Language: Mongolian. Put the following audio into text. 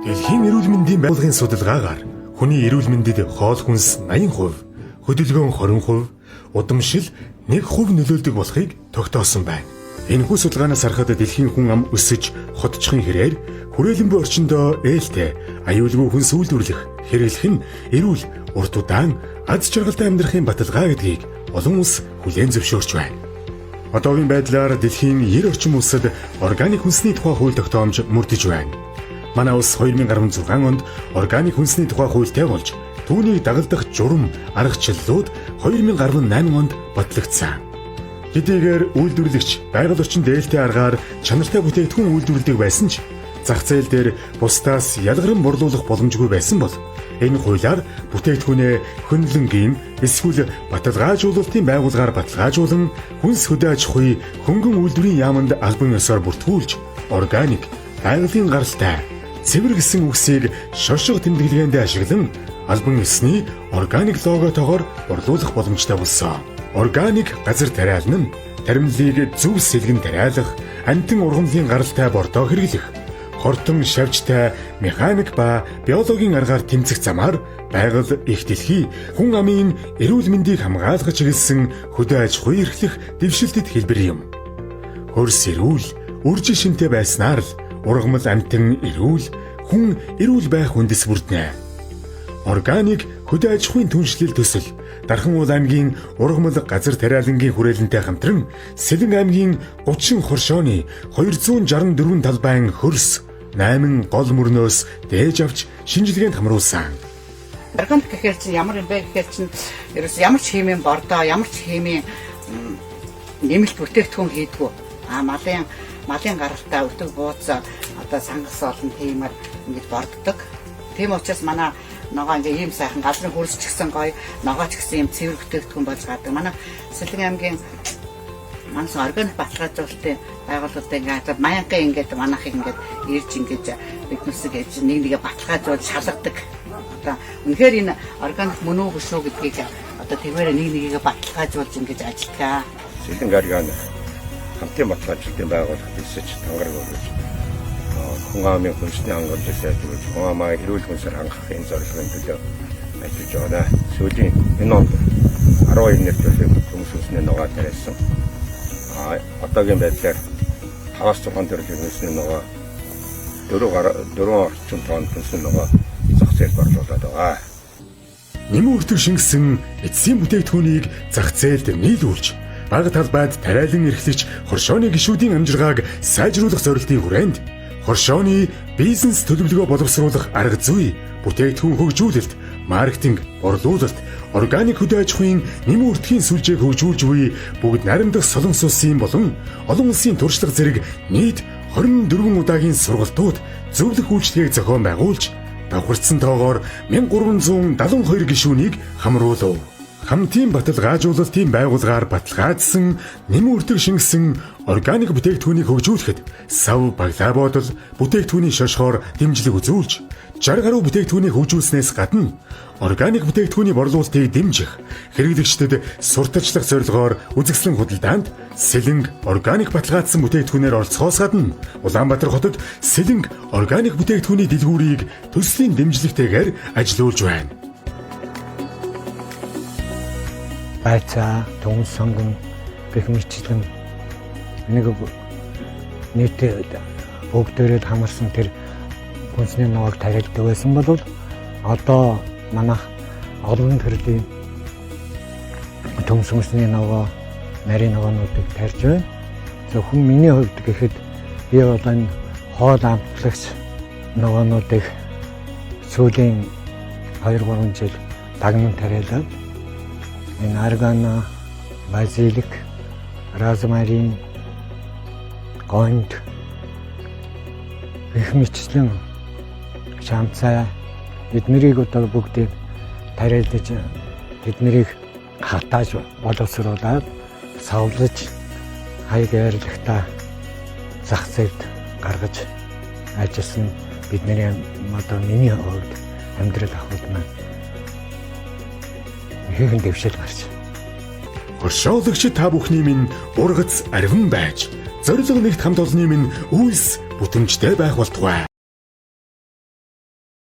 Дэлхийн эрүүл мэндийн байгууллагын судалгаагаар хүний эрүүл мэндэд хоол хүнс 80%, хөдөлгөөн 20%, удамшил 1% нөлөөлдөг болохыг тогтоосон байна. Энэхүү судалгаанаас харахад дэлхийн хүн ам өсөж хотчхын хэрээр хүрээлэн буй орчиндөө ээлтэй, аюулгүй хүнс үйлдвэрлэх, хэрэглэх нь эрүүл, урт удаан, аз жаргалтай амьдрахын баталгаа гэдгийг олон улс хүлээн зөвшөөрч байна. Одоогийн байдлаар дэлхийн 90 орчим улсад органик хүнсний тухай хууль тогтоомж мөрдөж байна. Манай улс 2016 онд органик хүнсний тухай хуультай болж түүнийг дагалдах журам аргачлалууд 2018 онд батлагдсан. Хэдийгээр үйлдвэрлэгч байгаль орчинд ээлтэй аргаар чанартай бүтээгдэхүүн үйлдвэрлэдэг байсан ч зах зээл дээр бусдаас ялгаран борлуулах боломжгүй байсан бол энэ хуулиар бүтээгдэхүүнээ хөндлөнгийн эсвэл баталгаажуулалтын байгууллагаар баталгаажуулан хүнс хөдөө аж ахуй хөнгөн үйлдвэрийн яамд албан ёсоор бүртгүүлж органик, байгалийн гаралтай, цэвэр гэсэн үгсийг шошго тэмдэглэгээнд ашиглан албан ёсны органик логотойгоор борлуулах боломжтой болсон. Органик газар тариална нь таримлыг зөв сэлгэн тариалах, амтан ургамлын гаралтай бордоо хэрэглэх, хортон шавжтай механик ба биологийн аргаар тэмцэх замаар байгаль их дэлхий хүн амын эрүүл мэндийг хамгаалах чиглэсэн хөдөө аж ахуй эрхлэх дэвшилтэд хэлбэр юм. Хөрс эрүүл, үржил шинтэй байснаар л ургамал амтан эрүүл, хүн эрүүл байх үндэс бүрднэ. Органик хөдөө аж ахуйн түншлэл төсөл Дархан аймгийн ургамал газар тариалангийн хүрээлэнтэй хамтран Сэлэн аймгийн 30 хоршооны 264 талбайн хөрс 8 гол мөрнөөс дээж авч шинжилгээнд хамруулсан. Органик гэхээр чинь ямар юм бэ гэхээр чинь ерөөс ямар ч химийн бордоо, ямар ч химийн нэмэлт бүтээгдэхүүн хийдгүү. Малын гаралтай өтөг бууз одоо сангас олон тиймэр ингэж борддог. Тийм учраас манай ногоо ингээ ийм сайхан газрын хөрс ч гэсэн гоё, ногоо ч гэсэн ийм цэвэр бүтээгдэхүүн болж гадаг. Манай Сэлэн аймгийн манс органик баталгаажуулалтын байгууллагууд ингээ маянхан ингээд манайхыг ингээд ирж ингэж биднээс гэж нэгээ баталгаажуул шалгадаг. Одоо үнэхээр энэ органик мөн үү шүү гэдгийг одоо тэгмээр нэгээ баталгаажуулж ингэж ажиллагаа. Сэлэн гаргаан хамтын баталгаажуулалтын байгууллагад ирсэж тангараг өгөөж хүн амын хүнсний хангалтыг сайжруулж, хүн амаа эрүүл хүнсээр хангахын зорилгын төлөө ажиллаж байна. Сүүлийн энэ онд 12 нэвтрүүлэг хүнс хүнсний ногоо тариалсан. Одоогийн байдлаар 5-6 төрлийн хүнсний ногоо 4 орчим тонн хүнсний ногоо зах зээлд борлуулад байгаа. Нэмэн өртөг шингэсэн эцсийн бүтээгдэхүүнийг зах зээлд нийлүүлж, бага талбайд тариалан эрхлэж хоршооны гишүүдийн амжиргааг сайжруулах зорилтын хүрээнд хоршооны бизнес төлөвлөгөө боловсруулах арга зүй, бүтээгдэхүүн хөгжүүлэлт, маркетинг, борлуулалт, органик хөдөө аж ахуйн нэмэн өртгийн сүлжээг хөгжүүлж буй бүгд найрамдах Солонгос улсын болон олон улсын туршлага зэрэг нийт 24 удаагийн сургалтууд зөвлөх үйлчлэгийг зохион байгуулж, давхарцсан тоогоор 1372 гишүүнийг хамруулав. Хамтын баталгаажуулалтын байгууллагаар баталгаажсан нэмэн өртөг шингэсэн органик бүтээгдэхүүнийг хөгжүүлэхэд сав баглаа бодол бүтээгдэхүүний шошгоор дэмжлэг үзүүлж 60 гаруй бүтээгдэхүүнийг хөгжүүлснээс гадна органик бүтээгдэхүүний борлуулалтыг дэмжих, хэрэглэгчдэд сурталчлах зорилгоор үзэсгэлэн худалдаанд Сэлэнг органик баталгаажсан бүтээгдэхүүнээр оролцохоос гадна Улаанбаатар хотод Сэлэнг органик бүтээгдэхүүний дэлгүүрийг төслийн дэмжлэгтэйгээр ажилуулж байна. Байцаа, түн сонгон гэх мэтчлэн нэг нийтэд бүгдээрээ хамарсан тэр хүнсний ногоог тариалдаг байсан бол одоо манайх олон төрлийн түнс хүнсний ногоо, нарийн ногоонуудыг тарьж байна. Зөвхөн миний хувьд гэхэд би одоо энэ хоол амтлагч ногоонуудыг сүүлийн 2-3 жил дагнан тариалаад энэ аргана, базилик, розмарин, гонд гэх мэтчлэн шамцаа эднэрийг одоо бүгдийг тариалж эднэрийг хатааж боловсруулаад савлаж хаяг байрлагта зах зээлд гаргаж ажилласан бидний одоо миний хувьд амьдрал ахуйд маань ихэнх дэвшил гарч. Хоршоолагч та бүхний минь ургац арвин байж, зориг нэгт хамт олонний минь үйлс бүтэмжтэй байх болтугай.